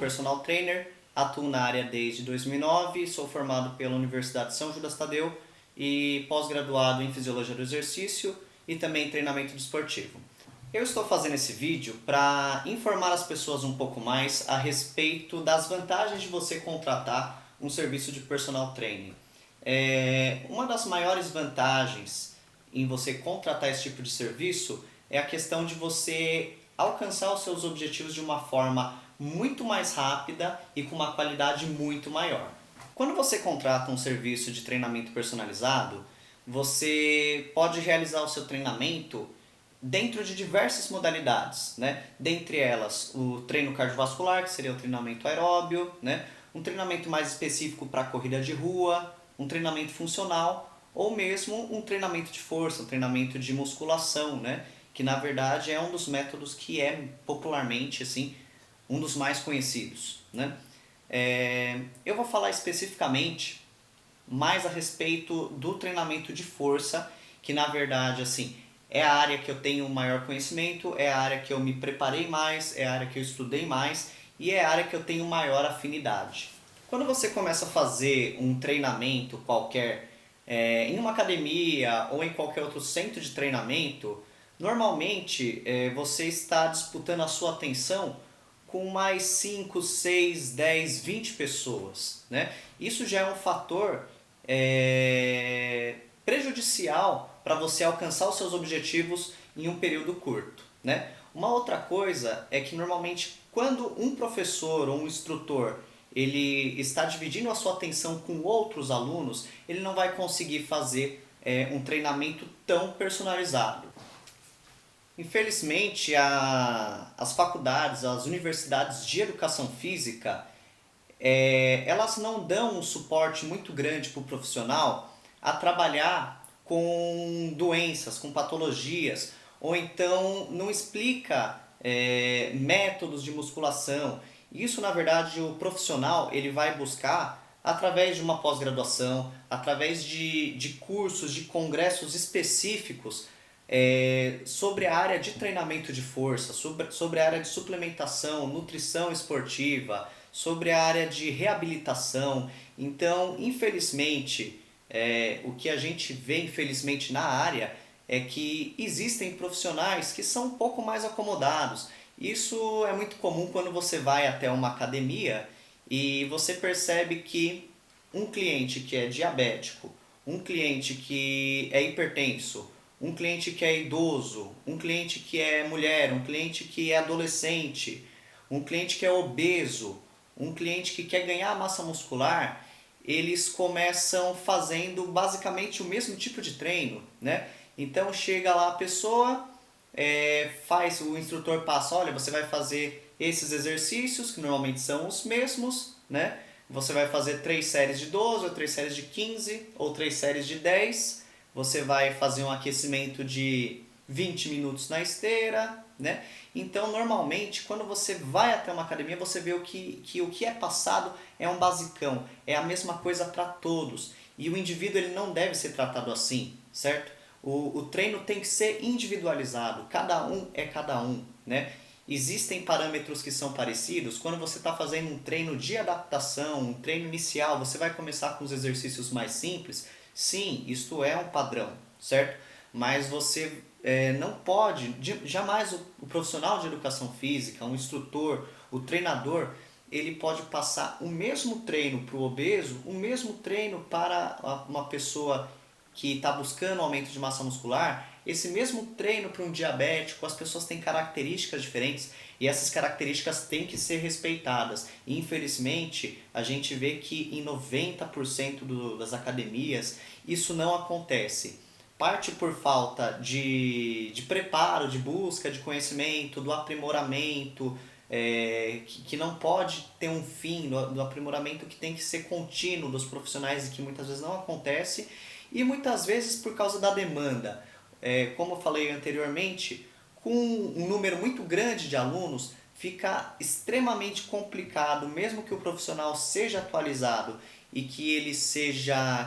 personal trainer, atuo na área desde 2009, sou formado pela Universidade de São Judas Tadeu e pós-graduado em Fisiologia do Exercício e também em treinamento desportivo. Eu estou fazendo esse vídeo para informar as pessoas um pouco mais a respeito das vantagens de você contratar um serviço de personal training. Uma das maiores vantagens em você contratar esse tipo de serviço é a questão de você alcançar os seus objetivos de uma forma muito mais rápida e com uma qualidade muito maior. Quando você contrata um serviço de treinamento personalizado, você pode realizar o seu treinamento dentro de diversas modalidades, né? Dentre elas o treino cardiovascular, que seria o treinamento aeróbio, né? Um treinamento mais específico para corrida de rua, um treinamento funcional ou mesmo um treinamento de força, um treinamento de musculação, né? Que na verdade é um dos métodos que é popularmente assim, um dos mais conhecidos, né? Eu vou falar especificamente mais a respeito do treinamento de força, que na verdade assim, é a área que eu tenho maior conhecimento, é a área que eu me preparei mais, é a área que eu estudei mais e é a área que eu tenho maior afinidade. Quando você começa a fazer um treinamento qualquer em uma academia ou em qualquer outro centro de treinamento, normalmente você está disputando a sua atenção com mais 5, 6, 10, 20 pessoas, né? Isso já é um fator prejudicial para você alcançar os seus objetivos em um período curto, né? Uma outra coisa é que normalmente quando um professor ou um instrutor ele está dividindo a sua atenção com outros alunos, ele não vai conseguir fazer um treinamento tão personalizado. Infelizmente, as faculdades, as universidades de educação física, elas não dão um suporte muito grande para o profissional a trabalhar com doenças, com patologias, ou então não explica métodos de musculação. Isso, na verdade, o profissional ele vai buscar através de uma pós-graduação, através de cursos, de congressos específicos sobre a área de treinamento de força, sobre a área de suplementação, nutrição esportiva, sobre a área de reabilitação. Então, infelizmente, o que a gente vê infelizmente na área é que existem profissionais que são um pouco mais acomodados. Isso é muito comum quando você vai até uma academia e você percebe que um cliente que é diabético, um cliente que é hipertenso, um cliente que é idoso, um cliente que é mulher, um cliente que é adolescente, um cliente que é obeso, um cliente que quer ganhar massa muscular, eles começam fazendo basicamente o mesmo tipo de treino, né? Então chega lá a pessoa, o instrutor passa, olha, você vai fazer esses exercícios, que normalmente são os mesmos, né? Você vai fazer 3 séries de 12, ou 3 séries de 15, ou 3 séries de 10. Você vai fazer um aquecimento de 20 minutos na esteira, né? Então, normalmente, quando você vai até uma academia, você vê que o que é passado é um basicão, é a mesma coisa para todos. E o indivíduo ele não deve ser tratado assim, certo? O treino tem que ser individualizado, cada um é cada um, né? Existem parâmetros que são parecidos. Quando você está fazendo um treino de adaptação, um treino inicial, você vai começar com os exercícios mais simples. Sim, isto é um padrão, certo? Mas você não pode, jamais o profissional de educação física, um instrutor, o treinador, ele pode passar o mesmo treino para o obeso, o mesmo treino para uma pessoa que está buscando aumento de massa muscular, esse mesmo treino para um diabético. As pessoas têm características diferentes e essas características têm que ser respeitadas. E, infelizmente, a gente vê que em 90% das academias isso não acontece. Parte por falta de preparo, de busca de conhecimento, do aprimoramento, que não pode ter um fim, do aprimoramento que tem que ser contínuo dos profissionais e que muitas vezes não acontece. E muitas vezes por causa da demanda. Como eu falei anteriormente, com um número muito grande de alunos, fica extremamente complicado, mesmo que o profissional seja atualizado e que ele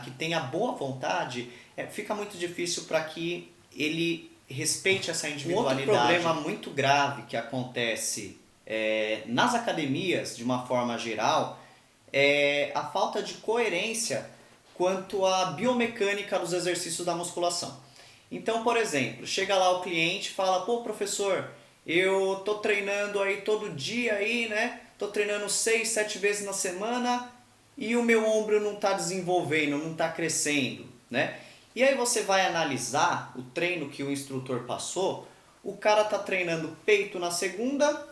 que tenha boa vontade, fica muito difícil para que ele respeite essa individualidade. Um outro problema muito grave que acontece nas academias, de uma forma geral, é a falta de coerência quanto à biomecânica dos exercícios da musculação. Então, por exemplo, chega lá o cliente e fala: pô, professor, eu tô treinando aí todo dia aí, né? Tô treinando 6, 7 vezes na semana e o meu ombro não está desenvolvendo, não está crescendo, né? E aí você vai analisar o treino que o instrutor passou, o cara tá treinando peito na segunda,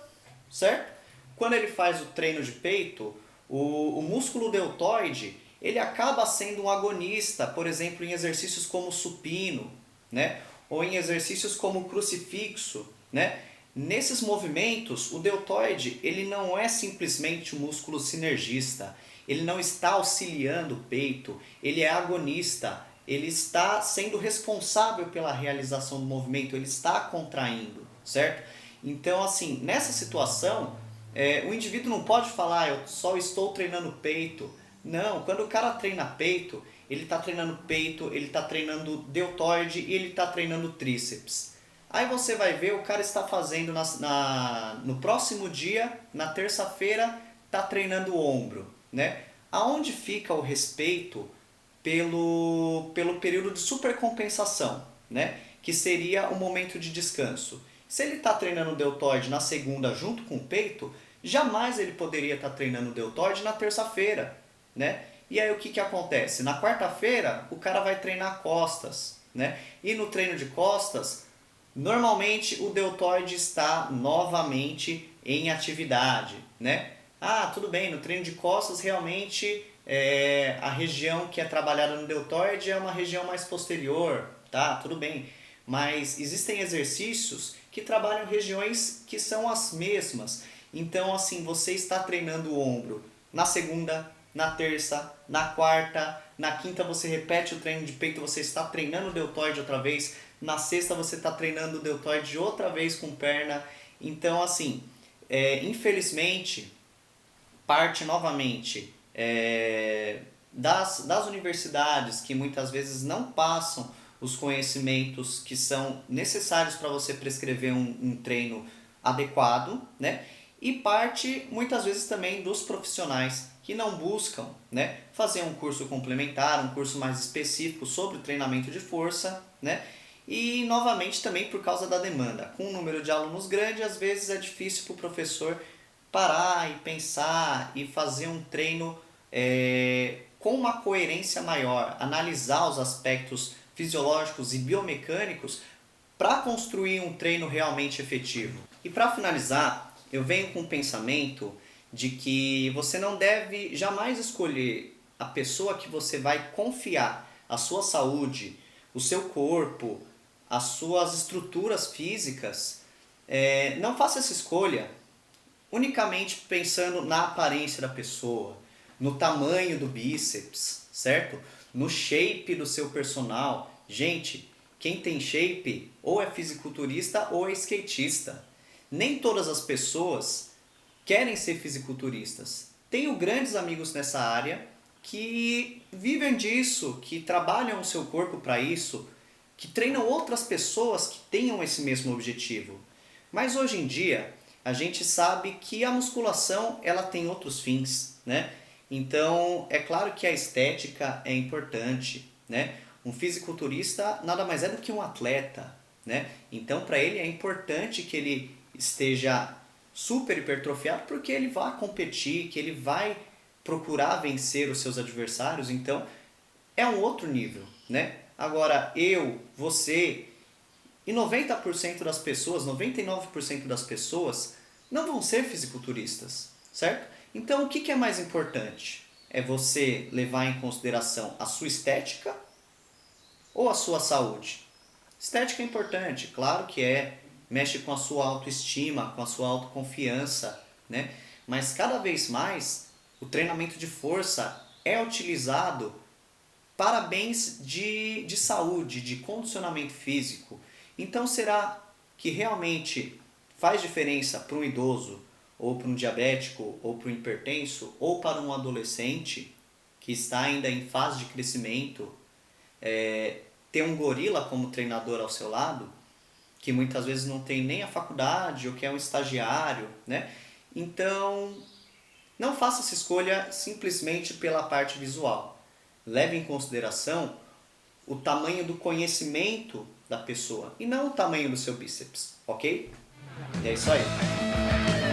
certo? Quando ele faz o treino de peito, o músculo deltoide, ele acaba sendo um agonista, por exemplo, em exercícios como supino, né? Ou em exercícios como crucifixo, né? Nesses movimentos, o deltoide, ele não é simplesmente um músculo sinergista, ele não está auxiliando o peito, ele é agonista, ele está sendo responsável pela realização do movimento, ele está contraindo, certo? Então, assim, nessa situação, o indivíduo não pode falar: eu só estou treinando peito. Não, quando o cara treina peito, ele está treinando peito, ele está treinando deltoide e ele está treinando tríceps. Aí você vai ver, o cara está fazendo no próximo dia, na terça-feira, está treinando o ombro, né? Aonde fica o respeito pelo período de supercompensação, né? Que seria o momento de descanso. Se ele está treinando o deltoide na segunda junto com o peito, jamais ele poderia estar treinando o deltoide na terça-feira, né? E aí o que acontece? Na quarta-feira o cara vai treinar costas, né? E no treino de costas, normalmente o deltoide está novamente em atividade, né? Ah, tudo bem, no treino de costas realmente a região que é trabalhada no deltoide é uma região mais posterior, tá? Tudo bem. Mas existem exercícios que trabalham regiões que são as mesmas. Então, assim, você está treinando o ombro na segunda, na terça, na quarta, na quinta você repete o treino de peito, você está treinando o deltoide outra vez, na sexta você está treinando o deltoide outra vez com perna. Então, assim, infelizmente, parte novamente das universidades que muitas vezes não passam os conhecimentos que são necessários para você prescrever um treino adequado, né? E parte muitas vezes também dos profissionais que não buscam, né, fazer um curso complementar, um curso mais específico sobre o treinamento de força, né? E novamente também por causa da demanda. Com um número de alunos grande, às vezes é difícil para o professor parar e pensar e fazer um treino com uma coerência maior, analisar os aspectos fisiológicos e biomecânicos para construir um treino realmente efetivo. E para finalizar, eu venho com o pensamento de que você não deve jamais escolher a pessoa que você vai confiar a sua saúde, o seu corpo, as suas estruturas físicas. Não faça essa escolha unicamente pensando na aparência da pessoa, no tamanho do bíceps, certo? No shape do seu personal. Gente, quem tem shape ou é fisiculturista ou é skatista. Nem todas as pessoas querem ser fisiculturistas. Tenho grandes amigos nessa área que vivem disso, que trabalham o seu corpo para isso, que treinam outras pessoas que tenham esse mesmo objetivo. Mas hoje em dia, a gente sabe que a musculação ela tem outros fins, né? Então, é claro que a estética é importante, né? Um fisiculturista nada mais é do que um atleta, né? Então, para ele é importante que ele esteja super hipertrofiado porque ele vai competir, que ele vai procurar vencer os seus adversários. Então, é um outro nível, né? Agora, eu, você e 90% das pessoas, 99% das pessoas não vão ser fisiculturistas, certo? Então, o que é mais importante? É você levar em consideração a sua estética ou a sua saúde? Estética é importante, claro que é, mexe com a sua autoestima, com a sua autoconfiança, né? Mas cada vez mais o treinamento de força é utilizado para bens de saúde, de condicionamento físico. Então, será que realmente faz diferença para um idoso, ou para um diabético, ou para um hipertenso, ou para um adolescente que está ainda em fase de crescimento, ter um gorila como treinador ao seu lado, que muitas vezes não tem nem a faculdade, ou que é um estagiário, né? Então, não faça essa escolha simplesmente pela parte visual. Leve em consideração o tamanho do conhecimento da pessoa e não o tamanho do seu bíceps, ok? E é isso aí.